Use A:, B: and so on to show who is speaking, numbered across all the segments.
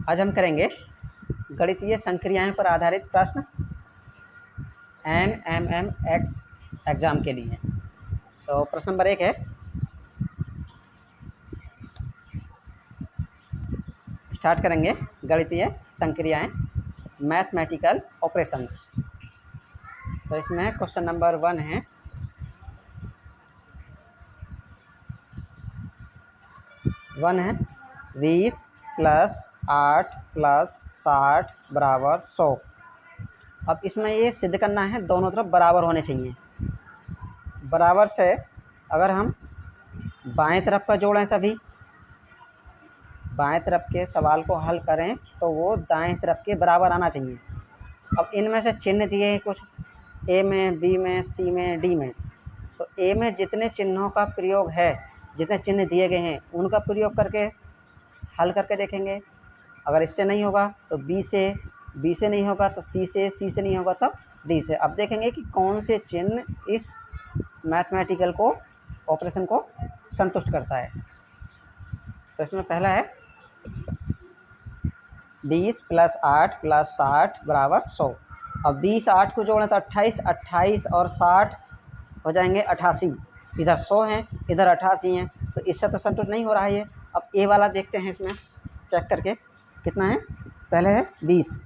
A: आज हम करेंगे गणितीय संक्रियाएं पर आधारित प्रश्न NMMX एग्ज़ाम के लिए। तो प्रश्न नंबर 1 है, स्टार्ट करेंगे गणितीय संक्रियाएं मैथमेटिकल ऑपरेशंस। तो इसमें क्वेश्चन नंबर 1 है, वन है 20 + 8 + 60 = 100। अब इसमें ये सिद्ध करना है दोनों तरफ बराबर होने चाहिए। बराबर से अगर हम बाएं तरफ का जोड़ें, सभी बाएं तरफ के सवाल को हल करें तो वो दाएं तरफ के बराबर आना चाहिए। अब इनमें से चिन्ह दिए हैं कुछ, ए में, बी में, सी में, डी में। तो ए में जितने चिन्हों का प्रयोग है, जितने चिन्ह दिए गए हैं उनका प्रयोग करके हल करके देखेंगे। अगर इससे नहीं होगा तो बी से नहीं होगा तो सी से नहीं होगा तब डी से। अब देखेंगे कि कौन से चिन्ह इस मैथमेटिकल को ऑपरेशन को संतुष्ट करता है। तो इसमें पहला है 20 + 8 + 60 = 100। अब 20 8 को जोड़ें तो 28, 28 और 60 हो जाएंगे 88। इधर 100 हैं, इधर 88 हैं, तो इससे तो संतुष्ट नहीं हो रहा है ये। अब ए वाला देखते हैं, इसमें चेक करके कितना है। पहले है 20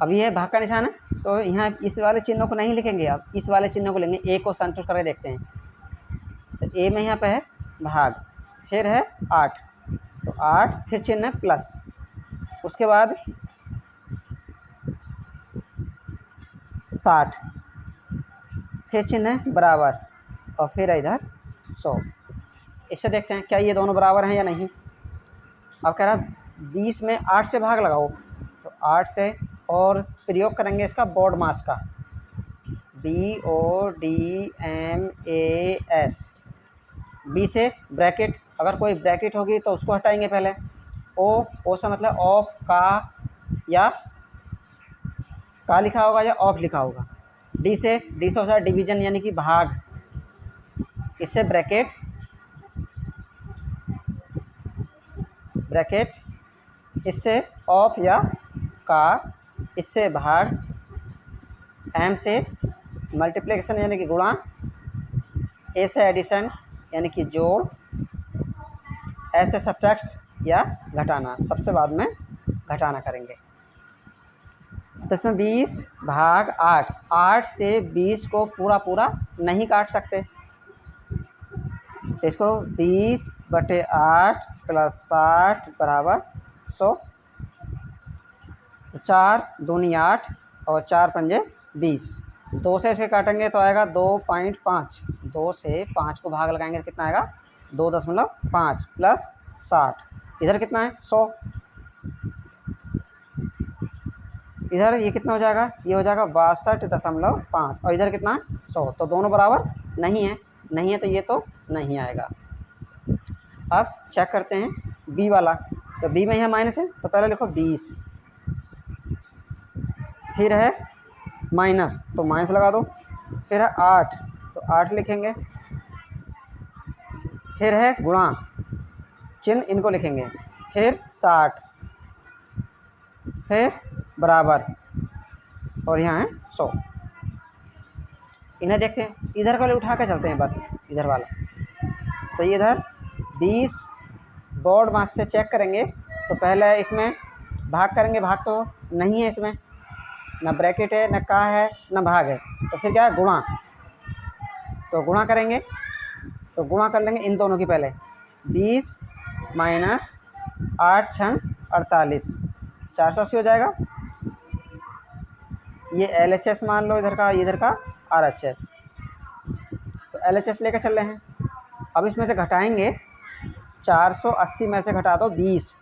A: अब ये भाग का निशान है तो यहाँ इस वाले चिन्हों को नहीं लिखेंगे, अब इस वाले चिन्हों को लेंगे। ए को संतुष्ट करके देखते हैं। तो ए में यहाँ पे है भाग, फिर है 8, तो 8 फिर चिन्ह है प्लस, उसके बाद 60 फिर चिन्ह है बराबर, और फिर इधर 100। इससे देखते हैं क्या ये दोनों बराबर हैं या नहीं। अब कह रहा 20 में 8 से भाग लगाओ, तो 8 से, और प्रयोग करेंगे इसका बोर्ड मास का, BODMAS। बी से ब्रैकेट, अगर कोई ब्रैकेट होगी तो उसको हटाएंगे पहले। ओ से मतलब ऑफ का, या का लिखा होगा या ऑफ लिखा होगा। डी से होता है डिवीजन यानी कि भाग, इससे ब्रैकेट इससे ऑफ या का, इससे भाग, एम से मल्टीप्लिकेशन यानी कि गुणा, ए से एडिशन यानी कि जोड़, ऐसे सब्ट्रैक्ट या घटाना, सबसे बाद में घटाना करेंगे। तो इसमें 20 भाग 8, 8 से 20 को पूरा नहीं काट सकते, तो इसको 20/8 + 60 = 100। तो 4 दूनी 8 और 4 पंजे 20। 2 से इसे काटेंगे तो आएगा 2.5। 2 से 5 को भाग लगाएंगे तो कितना आएगा 2.5 + 60, इधर कितना है 100। इधर ये कितना हो जाएगा, ये हो जाएगा 62.5, और इधर कितना है 100। तो दोनों बराबर नहीं है तो ये तो नहीं आएगा। अब चेक करते हैं बी वाला। तो बी में यहाँ माइनस है तो पहले लिखो 20, फिर है माइनस तो माइनस लगा दो, फिर है 8 तो 8 लिखेंगे, फिर है गुणा, चिन्ह इनको लिखेंगे, फिर 60, फिर बराबर, और यहाँ है 100। इन्हें देखते हैं, इधर वाले उठा के चलते हैं बस, इधर वाला। तो इधर 20 बोर्ड मास से चेक करेंगे तो पहले इसमें भाग करेंगे, भाग तो नहीं है इसमें, ना ब्रैकेट है, ना का है, ना भाग है, तो फिर क्या है गुणा। तो गुणा करेंगे, तो गुणा कर लेंगे इन दोनों की पहले। 20 - 8 × 48, 480 हो जाएगा। ये LHS मान लो इधर का, इधर का RHS। तो LHS लेकर चल रहे हैं। अब इसमें से घटाएंगे, 480 में से घटा दो 20,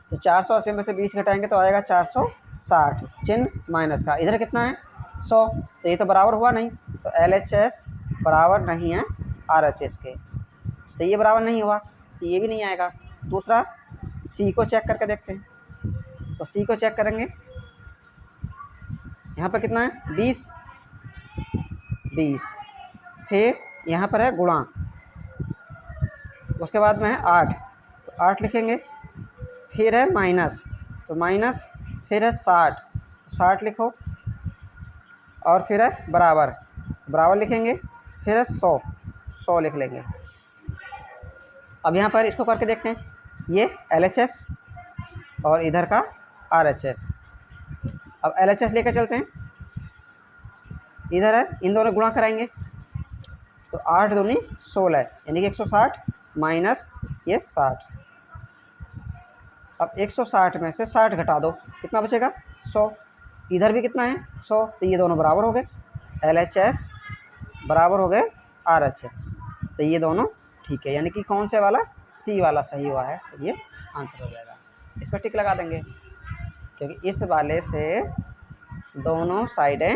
A: तो 480 में से 20 घटाएंगे तो आएगा 460, चिन्ह माइनस का। इधर कितना है 100, तो ये तो बराबर हुआ नहीं, तो LHS बराबर नहीं है RHS के, तो ये बराबर नहीं हुआ, तो ये भी नहीं आएगा। दूसरा सी को चेक करके देखते हैं। तो सी को चेक करेंगे यहाँ पर कितना है 20, 20। फिर यहाँ पर है गुणा, उसके बाद में है 8, तो 8 लिखेंगे। फिर है माइनस, तो माइनस। फिर है 60, तो 60 लिखो। और फिर है बराबर, बराबर लिखेंगे। फिर है 100, 100 लिख लेंगे। अब यहाँ पर इसको करके देखते हैं, ये LHS और इधर का RHS। अब LHS लेकर चलते हैं, इधर है, इन दोनों गुणा कराएंगे तो 8 दूनी 16, यानी कि 160 माइनस ये 60। अब 160 में से 60 घटा दो, कितना बचेगा 100। इधर भी कितना है 100, तो ये दोनों बराबर हो गए। LHS बराबर हो गए RHS, तो ये दोनों ठीक है, यानी कि कौन से वाला, C वाला सही हुआ है, तो ये आंसर हो जाएगा। इस पर टिक लगा देंगे, क्योंकि इस वाले से दोनों साइडें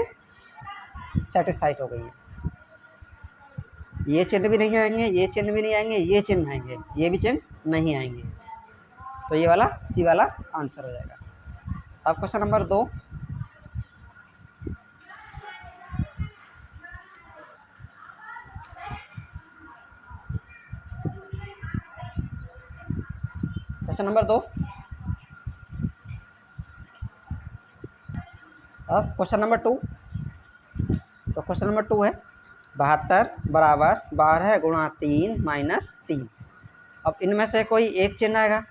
A: सेटिस्फाइड हो गई हैं। ये चिन्ह भी नहीं आएंगे, ये चिन्ह भी नहीं आएंगे, ये चिन्ह आएंगे, ये भी चिन्ह नहीं आएंगे, तो ये वाला C वाला आंसर हो जाएगा। अब क्वेश्चन नंबर 2, क्वेश्चन नंबर 2। अब क्वेश्चन नंबर 2, तो क्वेश्चन नंबर 2 है 72 बराबर 12 गुणा 3 माइनस 3। अब इनमें से कोई एक चिन्ह आएगा,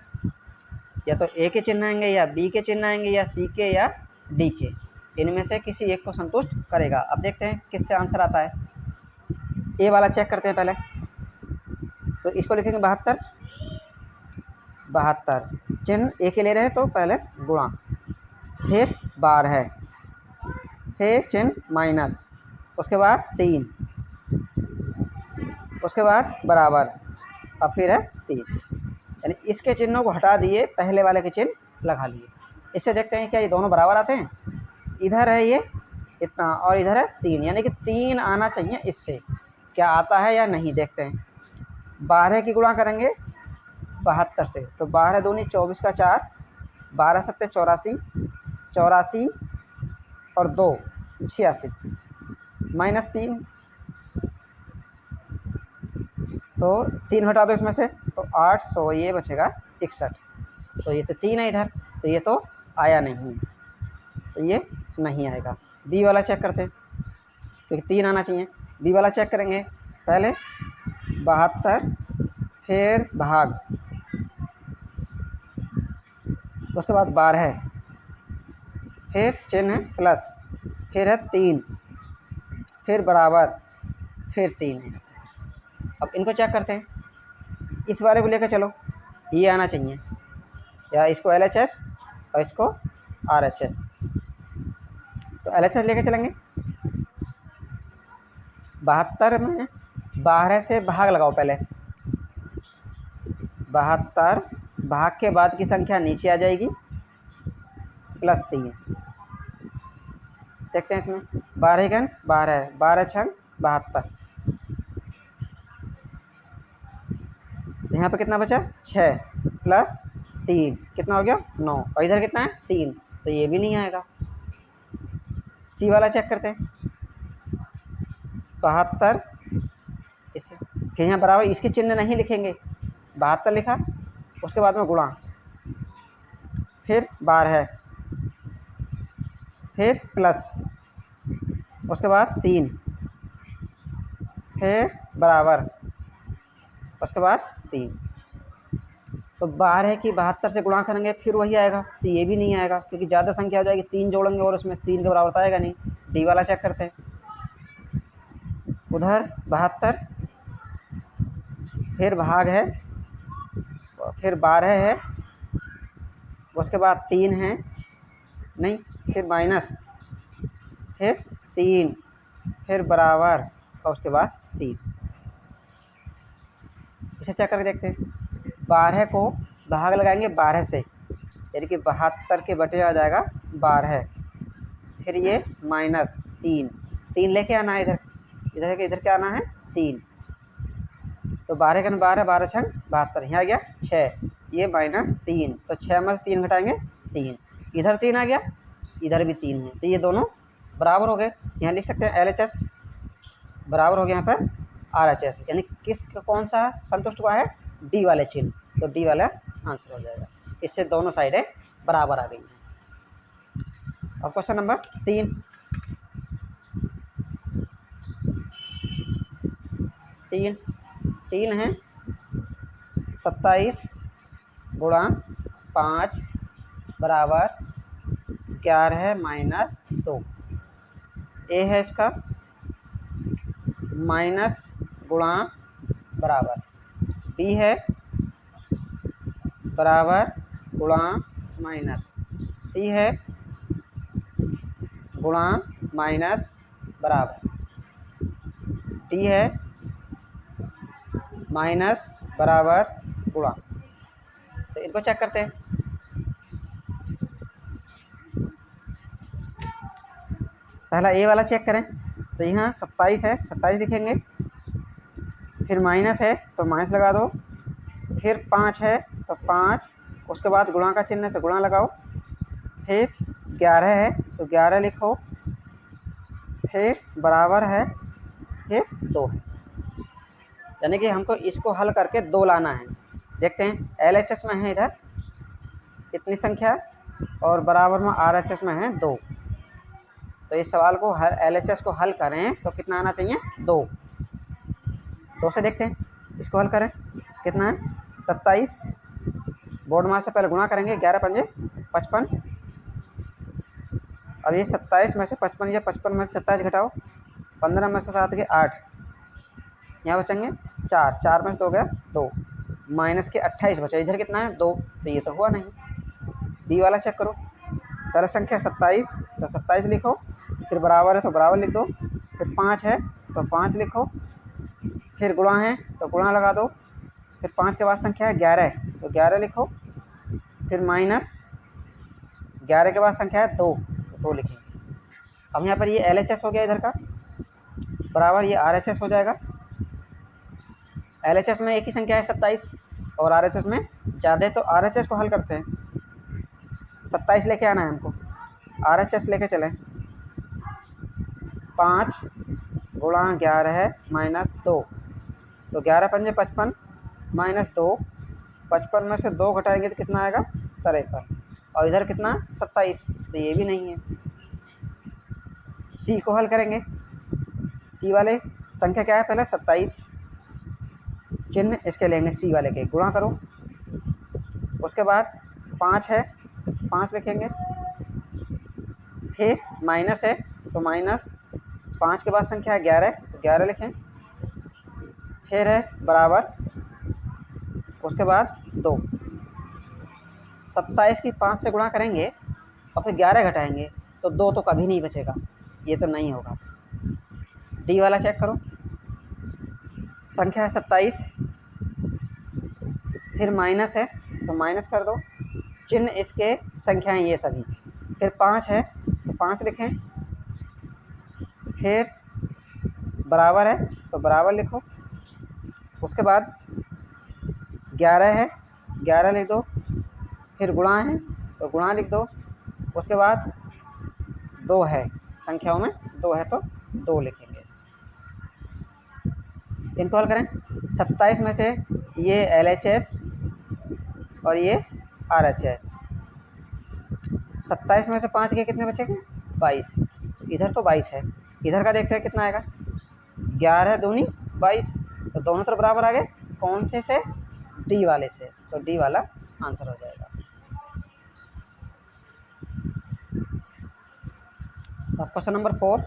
A: या तो A के चिन्ह आएंगे, या B के चिन्ह आएंगे, या C के, या D के। इनमें से किसी एक को संतुष्ट करेगा। अब देखते हैं किससे आंसर आता है। A वाला चेक करते हैं पहले, तो इसको लिखेंगे 72, 72 चिन्ह A के ले रहे हैं तो पहले गुणा, फिर 12, फिर चिन्ह माइनस, उसके बाद 3, उसके बाद बराबर, अब फिर है 3। यानी इसके चिन्हों को हटा दिए, पहले वाले के चिन्ह लगा लिए। इससे देखते हैं क्या ये दोनों बराबर आते हैं। इधर है ये इतना और इधर है 3, यानी कि 3 आना चाहिए। इससे क्या आता है या नहीं देखते हैं। 12 की गुणा करेंगे 72 से, तो 12 दूनी 24 का 4, 12 सत्ते 84, 84 और 2 86, माइनस 3, तो 3 घटा दो इसमें से, तो 800, ये बचेगा 61। तो ये तो 3 है इधर, तो ये तो आया नहीं, तो ये नहीं आएगा। B वाला चेक करते हैं, क्योंकि 3 आना चाहिए। B वाला चेक करेंगे पहले 72, फिर भाग, उसके बाद 12, फिर चिन्ह है प्लस, फिर है 3, फिर बराबर, फिर 3 है। अब इनको चेक करते हैं। इस वाले को लेकर चलो, ये आना चाहिए, या इसको LHS और इसको RHS। तो LHS लेकर चलेंगे। 72 में 12 से भाग लगाओ पहले, 72 भाग के बाद की संख्या नीचे आ जाएगी, प्लस 3। देखते हैं इसमें 12 घन 12, 12 छंग 72, तो यहाँ पे कितना बचा 6 प्लस 3, कितना हो गया 9, और इधर कितना है 3, तो ये भी नहीं आएगा। C वाला चेक करते हैं 72, इस फिर यहाँ बराबर, इसके चिन्ह नहीं लिखेंगे, 72 लिखा, उसके बाद में गुणा, फिर 12, फिर प्लस, उसके बाद 3, फिर बराबर, उसके बाद 3। तो 12 की 72 से गुणा करेंगे फिर वही आएगा, तो ये भी नहीं आएगा, क्योंकि ज़्यादा संख्या हो जाएगी। 3 जोड़ेंगे और उसमें 3 के बराबर आएगा नहीं। D वाला चेक करते हैं, उधर 72, फिर भाग है, फिर 12 है, उसके बाद 3 है नहीं, फिर माइनस, फिर 3, फिर बराबर, और उसके बाद 3। इसे चेक करके देखते हैं। 12 को भाग लगाएंगे 12 से, यानी कि 72 के बटे आ जाएगा 12, फिर ये माइनस 3, 3 लेके आना है इधर, इधर क्या आना है 3, तो 12 का 12, 12 छंग 72, यहाँ आ गया 6, ये माइनस 3, तो 6 में से 3 घटाएंगे 3, इधर 3 आ गया, इधर भी 3 है, तो ये दोनों बराबर हो गए, यहाँ लिख सकते हैं LHS बराबर हो गया यहाँ पर RHS, यानी किस कौन सा संतुष्ट हुआ है, डी वाले चिन्ह, तो डी वाला आंसर हो जाएगा। इससे दोनों साइडें बराबर आ गई हैं। अब क्वेश्चन नंबर 3 है 27 गुणा 5 बराबर 11 माइनस 2। ए है इसका माइनस गुणा बराबर, बी है बराबर गुणा माइनस, सी है गुणा माइनस बराबर, डी है माइनस बराबर गुणा। तो इनको चेक करते हैं। पहला ए वाला चेक करें, तो यहाँ 27 है, 27 लिखेंगे, फिर माइनस है तो माइनस लगा दो, फिर 5 है तो 5, उसके बाद गुणा का चिन्ह है तो गुणा लगाओ, फिर 11 है तो 11 लिखो, फिर बराबर है, फिर 2 है। यानी कि हमको इसको हल करके 2 लाना है। देखते हैं, LHS में है इधर इतनी संख्या और बराबर में RHS में है 2। तो इस सवाल को LHS को हल करें तो कितना आना चाहिए, 2। 2 से देखते हैं, इसको हल करें, कितना है 27, बोर्ड मार से पहले गुणा करेंगे, 11 पंजे 55, और ये 27 में से 55 या 55 में से 27 घटाओ, 15 में से 7 के 8, यहाँ बचेंगे 4, 4 में से 2 गया 2, माइनस के 28 बचा, इधर कितना है 2, तो ये तो हुआ नहीं। बी वाला चेक करो, पहला संख्या 27 तो 27 लिखो, फिर बराबर है तो बराबर लिख दो, फिर 5 है तो 5 लिखो, फिर गुणा है तो गुणा लगा दो, फिर 5 के बाद संख्या है 11 है तो 11 लिखो, फिर माइनस 11 के बाद संख्या है 2 तो 2 लिखेंगे। अब यहाँ पर ये LHS हो गया इधर का, बराबर ये RHS हो जाएगा। LHS में एक ही संख्या है 27 और RHS में ज़्यादा है, तो RHS को हल करते हैं। 27 लेके आना है हमको, RHS लेके चलें, 5 गुणा 11 है माइनस 2, तो 11 पंजे 55 माइनस 2, 55 में से 2 घटाएंगे तो कितना आएगा 53, और इधर कितना 27, तो ये भी नहीं है। सी को हल करेंगे, सी वाले संख्या क्या है, पहले 27, चिन्ह इसके लेंगे सी वाले के, गुणा करो, उसके बाद 5 है 5 लिखेंगे, फिर माइनस है तो माइनस, 5 के बाद संख्या है 11 तो 11 लिखें, फिर है बराबर, उसके बाद 2, 27 की 5 से गुणा करेंगे और फिर 11 घटाएंगे तो 2 तो कभी नहीं बचेगा, ये तो नहीं होगा। डी वाला चेक करो, संख्या है 27, फिर माइनस है तो माइनस कर दो, चिन्ह इसके संख्याएं ये सभी, फिर 5 है तो 5 लिखें, फिर बराबर है तो बराबर लिखो, उसके बाद 11 है 11 लिख दो, फिर गुणा है तो गुणा लिख दो, उसके बाद 2 है, संख्याओं में 2 है तो 2 लिखेंगे। इनको हल करें, 27 में से ये LHS और ये RHS, 27 में से 5 के कितने बचेंगे 22, इधर तो 22 है, इधर का देखते हैं कितना आएगा, 11 दूनी 22, तो दोनों तरफ बराबर आ गए, कौन से डी वाले से, तो डी वाला आंसर हो जाएगा। अब क्वेश्चन नंबर 4,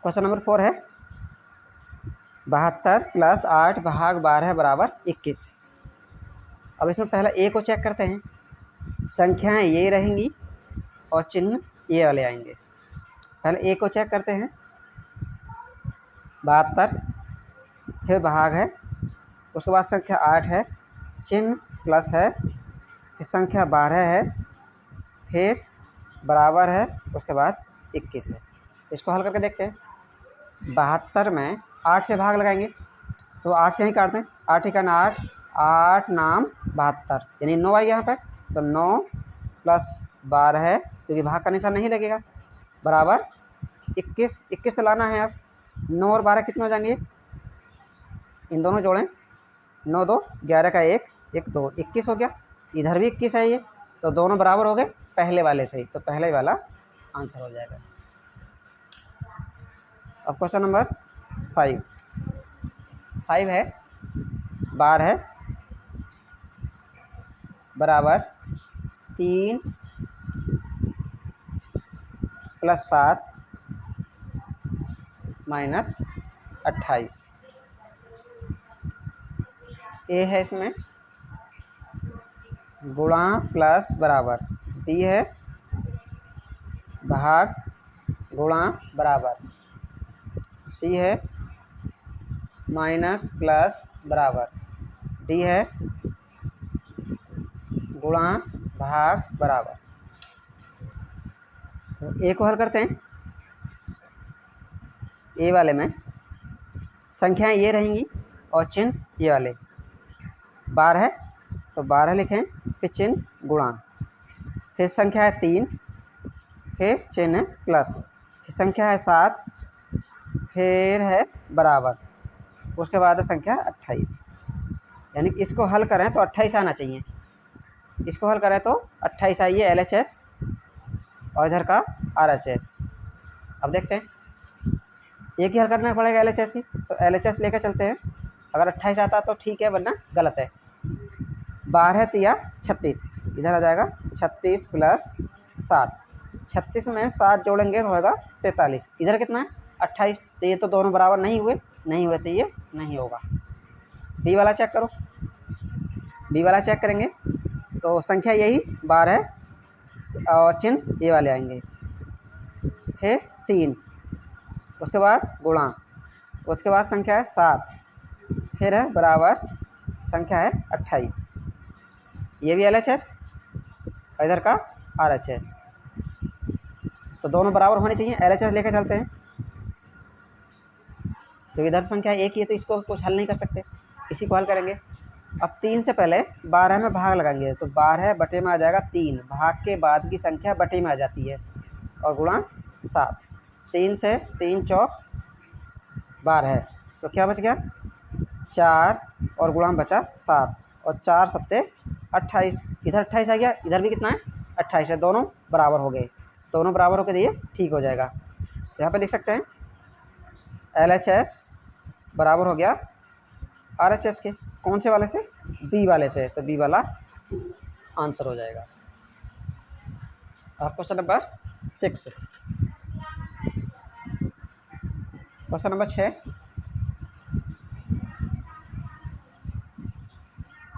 A: क्वेश्चन नंबर 4 है 72 + 8 भाग 12 बराबर 21। अब इसमें पहला ए को चेक करते हैं, संख्याएं ये रहेंगी और चिन्ह ये वाले आएंगे। पहले ए को चेक करते हैं, 72, फिर भाग है, उसके बाद संख्या 8 है, चिन्ह प्लस है, फिर संख्या 12 है, फिर बराबर है, उसके बाद 21 है। इसको हल करके देखते हैं। 72 में 8 से भाग लगाएंगे तो 8 से यहीं काटते हैं, 8 ही करना 8, 8 नाम 72, यानी 9 आएगा यहाँ पे। तो 9 + 12 है, क्योंकि भाग का निशान नहीं लगेगा, बराबर 21। 21 तो लाना है अब। 9 और 12 कितने हो जाएंगे, इन दोनों जोड़ें, 9 2 11 का 1 1 2 21 हो गया। इधर भी 21 है ये, तो दोनों बराबर हो गए पहले वाले से ही, तो पहले वाला आंसर हो जाएगा। अब क्वेश्चन नंबर 5 है, बार है बराबर 3 + 7 - 28। ए है इसमें गुणा प्लस बराबर, बी है भाग गुणा बराबर, सी है माइनस प्लस बराबर, डी है गुणा भाग बराबर। तो ए को हल करते हैं। ए वाले में संख्याएं ये रहेंगी और चिन्ह ये वाले। 12 है तो 12 लिखें, फिर चिन्ह गुणा, फिर संख्या है 3, फिर चिन्ह प्लस, फिर संख्या है 7, फिर है बराबर, उसके बाद है संख्या 28। यानी कि इसको हल करें तो 28 आना चाहिए। इसको हल करें तो 28 आइए LHS, और इधर का RHS। अब देखते हैं, एक ही हल करना पड़ेगा LHS ही, तो LHS लेकर चलते हैं। अगर 28 आता तो ठीक है, वरना गलत है। 12 तिया 36, इधर आ जाएगा 36 + 7, 36 में 7 जोड़ेंगे तो होगा 43। इधर कितना है 28, तो ये तो दोनों बराबर नहीं हुए तो ये नहीं होगा। बी वाला चेक करो, बी वाला चेक करेंगे तो संख्या यही 12 है और चिन्ह ये वाले आएंगे, फिर 3, उसके बाद गुणा, उसके बाद संख्या है 7, फिर है बराबर, संख्या है 28। ये भी LHS और इधर का RHS, तो दोनों बराबर होने चाहिए। LHS लेकर चलते हैं, तो इधर संख्या एक ही है तो इसको कुछ हल नहीं कर सकते, इसी को हल करेंगे। अब 3 से पहले 12 में भाग लगाएंगे, तो 12 बटे में आ जाएगा 3, भाग के बाद की संख्या बटे में आ जाती है, और गुणा 7। 3 से 3 चौक 12 है, तो क्या बच गया 4, और गुणा बचा 7, और 4 सत्ते 28। इधर 28 आ गया, इधर भी कितना है 28 है, दोनों बराबर हो गए। दोनों बराबर होकर ये ठीक हो जाएगा। तो यहाँ पे लिख सकते हैं LHS बराबर हो गया RHS के, कौन से वाले से, बी वाले से, तो बी वाला आंसर हो जाएगा। अब क्वेश्चन नंबर 6, क्वेश्चन नंबर 6,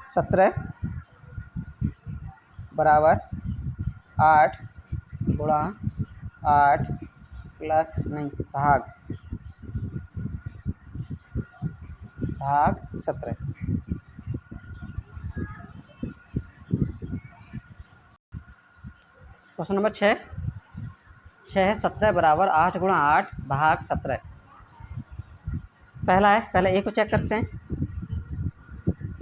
A: 17 बराबर 8 गुणा 8 प्लस नहीं भाग 17। क्वेश्चन नंबर 6 है 17 बराबर 8 गुणा 8 भाग 17। पहला है, पहले ए को चेक करते हैं।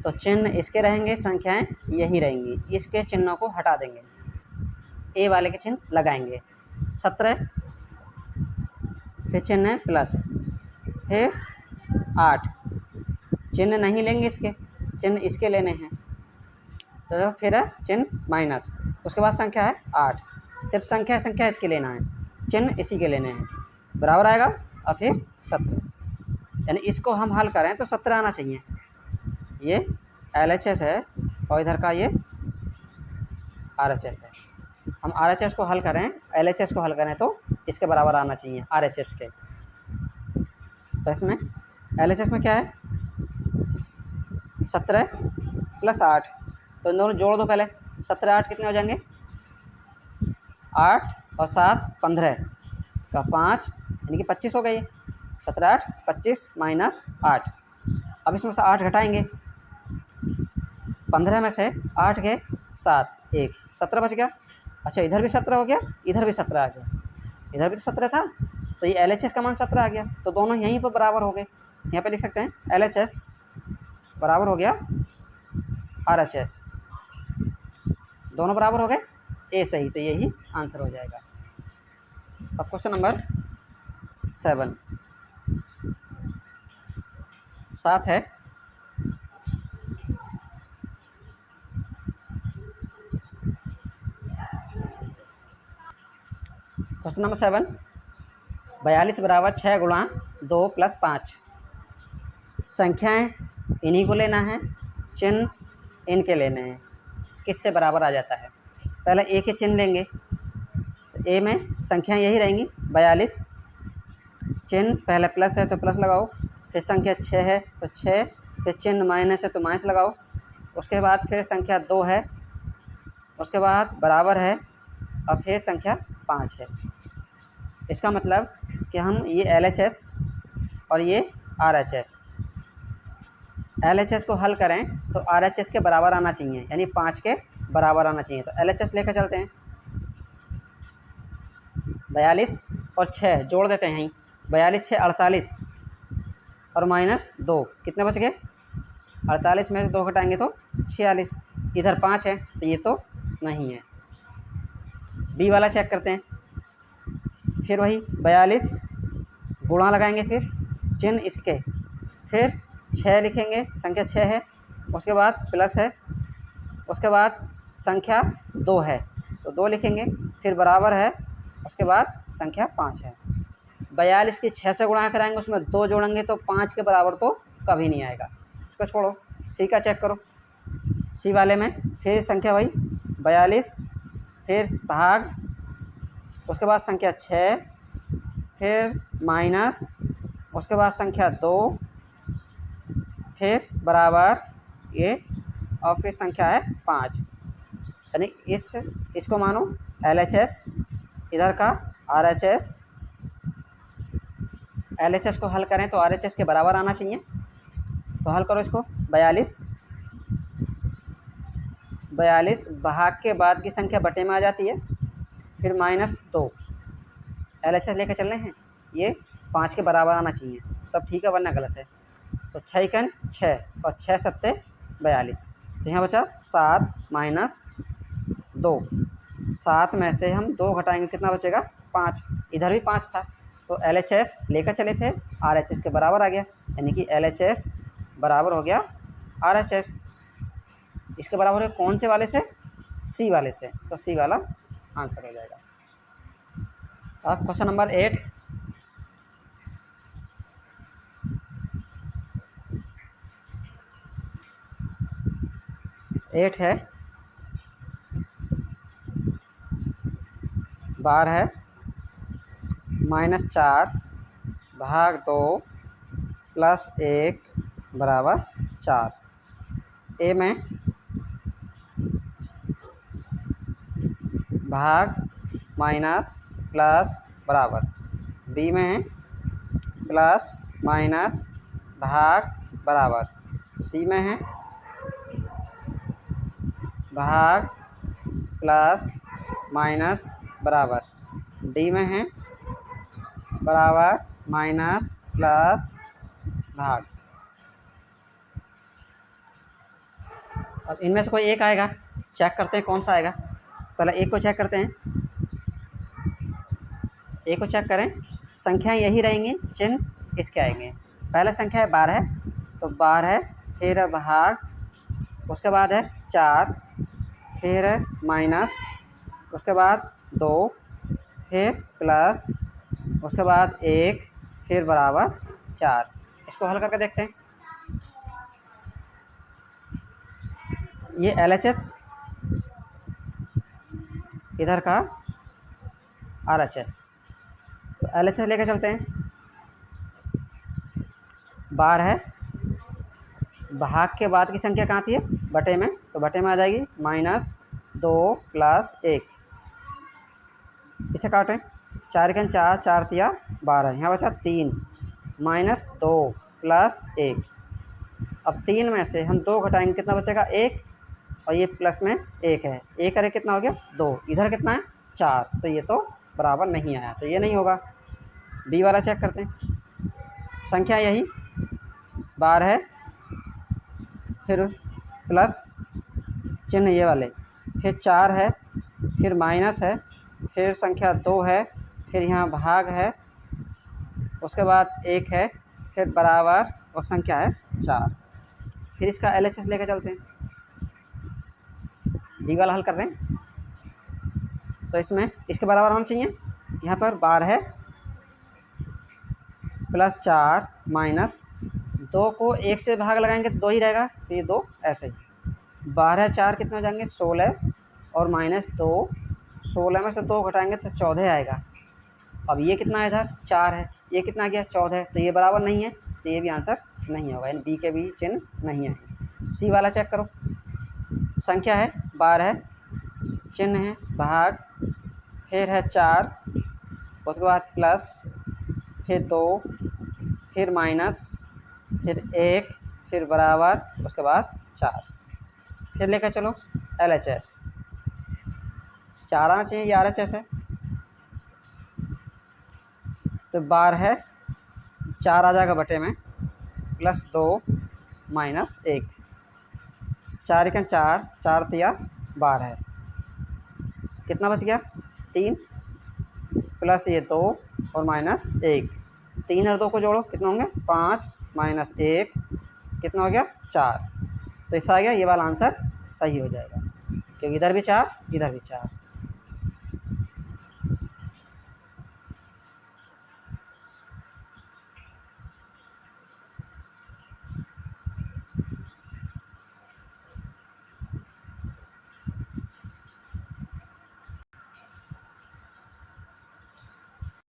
A: तो चिन्ह इसके रहेंगे, संख्याएं यही रहेंगी, इसके चिन्हों को हटा देंगे, ए वाले के चिन्ह लगाएंगे। 17 फिर चिन्ह है प्लस, फिर 8 चिन्ह नहीं लेंगे, इसके चिन्ह इसके लेने हैं, तो फिर है चिन्ह माइनस, उसके बाद संख्या है 8, सिर्फ संख्या इसके लेना है, चिन्ह इसी के लेने हैं, बराबर आएगा, और फिर 17। यानी इसको हम हल करें तो 17 आना चाहिए। ये LHS है और इधर का ये RHS है। हम RHS को हल करें, LHS को हल करें तो इसके बराबर आना चाहिए RHS के। तो इसमें LHS में क्या है 17 + 8, तो इन दोनों जोड़ दो पहले। 17 8 कितने हो जाएंगे, 8 और 7 15 का 5, यानी कि 25 हो गई। 17 8 25 माइनस 8। अब इसमें से 8 घटाएंगे, 15 में से 8 गए 7 1 17 बच गया। अच्छा इधर भी 17 हो गया, इधर भी 17 आ गया, इधर भी तो 17 था, तो ये LHS का मान 17 आ गया, तो दोनों यहीं पर बराबर हो गए। यहाँ पे लिख सकते हैं LHS बराबर हो गया RHS, दोनों बराबर हो गए, ए सही, तो यही आंसर हो जाएगा। अब क्वेश्चन नंबर 7 है क्वेश्चन नंबर 7, 42 बराबर 6 गुणा 2 + 5। संख्याएं इन्हीं को लेना है, चिन्ह इनके लेने हैं, किससे बराबर आ जाता है। पहले ए के चिन्ह लेंगे, तो ए में संख्याएं यही रहेंगी 42, चिन्ह पहले प्लस है तो प्लस लगाओ, फिर संख्या 6 है तो 6, फिर चिन्ह माइनस है तो माइनस लगाओ, उसके बाद फिर संख्या 2 है, उसके बाद बराबर है, और फिर संख्या 5 है। इसका मतलब कि हम ये LHS और ये RHS, LHS को हल करें तो RHS के बराबर आना चाहिए, यानी 5 के बराबर आना चाहिए। तो LHS लेकर चलते हैं, 42 और 6 जोड़ देते हैं, 42 6 48 और -2 कितने बच गए, 48 में से 2 घटाएंगे तो 46, इधर 5 है तो ये तो नहीं है। बी वाला चेक करते हैं, फिर वही 42 गुणा लगाएंगे, फिर चिन्ह इसके, फिर 6 लिखेंगे, संख्या 6 है, उसके बाद प्लस है, उसके बाद संख्या 2 है तो 2 लिखेंगे, फिर बराबर है, उसके बाद संख्या 5 है। 42 की 6 से गुणा कराएंगे, उसमें 2 जोड़ेंगे तो 5 के बराबर तो कभी नहीं आएगा, उसको छोड़ो। सी का चेक करो, सी वाले में फिर संख्या वही 42, फिर भाग, उसके बाद संख्या 6, फिर माइनस, उसके बाद संख्या 2, फिर बराबर ये, और फिर संख्या है 5, यानी इसको मानो LHS, इधर का RHS। LHS को हल करें तो RHS के बराबर आना चाहिए, तो हल करो इसको। 42 भाग के बाद की संख्या बटे में आ जाती है, फिर -2, LHS लेकर चल रहे हैं, ये 5 के बराबर आना चाहिए, तब ठीक है, वरना गलत है। तो 6 × 6 और 6 × 7 42, तो यहाँ बचा 7 - 2, 7 में से हम 2 घटाएंगे, कितना बचेगा 5, इधर भी 5 था, तो LHS लेकर चले थे, RHS के बराबर आ गया, यानी कि LHS बराबर हो गया RHS। इसके बराबर है कौन से वाले से, सी वाले से, तो सी वाला आंसर हो जाएगा। अब क्वेश्चन नंबर 8 है, बार है -4 भाग 2 + 1 बराबर 4। ए में भाग, माइनस, प्लस बराबर, बी में प्लस माइनस भाग बराबर, सी में है भाग प्लस माइनस बराबर, डी में है बराबर माइनस प्लस भाग। अब इनमें से कोई एक आएगा, चेक करते हैं कौन सा आएगा। पहले एक को चेक करते हैं, एक को चेक करें, संख्याएं यही रहेंगी, चिन्ह इसके आएंगे। पहला संख्या है 12, तो 12 फिर भाग, उसके बाद है 4, फिर माइनस, उसके बाद 2, फिर प्लस, उसके बाद 1, फिर बराबर 4। इसको हल करके देखते हैं। ये LHS, इधर का RHS, तो LHS लेकर चलते हैं। 12 भाग के बाद की संख्या कहाँ थी है, बटे में, तो बटे में आ जाएगी -2 + 1, इसे काटें, 4 × 4 4 तिया 12, यहाँ बचा 3, -2 + 1। अब 3 में से हम 2 घटाएंगे, कितना बचेगा 1, और ये प्लस में 1 है, 1 करे कितना हो गया 2, इधर कितना है 4, तो ये तो बराबर नहीं आया, तो ये नहीं होगा। बी वाला चेक करते हैं, संख्या यही बार है, फिर प्लस चिन्ह ये वाले, फिर 4 है, फिर माइनस है, फिर संख्या 2 है, फिर यहाँ भाग है, उसके बाद 1 है, फिर बराबर और संख्या है 4। फिर इसका LHS लेकर चलते हैं। डी वाला हल कर रहे हैं तो इसमें इसके बराबर होना चाहिए। यहाँ पर बार है, प्लस 4 माइनस 2 को 1 से भाग लगाएंगे तो 2 ही रहेगा, तो ये 2 ऐसे ही। 12 4 कितने हो जाएंगे 16 और माइनस 2, 16 में से 2 घटाएंगे तो 14 आएगा। अब ये कितना है इधर 4 है, ये कितना आ गया 14 है, तो ये बराबर नहीं है, तो ये भी आंसर नहीं होगा, यानी बी के भी चिन्ह नहीं आएंगे। सी वाला चेक करो, संख्या है, बार है, चिन्ह है भाग, फिर है 4, उसके बाद प्लस, फिर 2, फिर माइनस, फिर 1, फिर बराबर, उसके बाद 4। फिर लेकर चलो LHS, 4 आना चाहिए, ये RHS है। तो बार है, 4 आ जाएगा बटे में, प्लस 2 माइनस 1, 4 1 4, 4 तिया 12 है, कितना बच गया 3, प्लस ये 2 और माइनस 1, 3 और 2 को जोड़ो कितना होंगे 5 माइनस 1 कितना हो गया 4। तो इससे आ गया ये वाला आंसर सही हो जाएगा, क्योंकि इधर भी 4 इधर भी 4।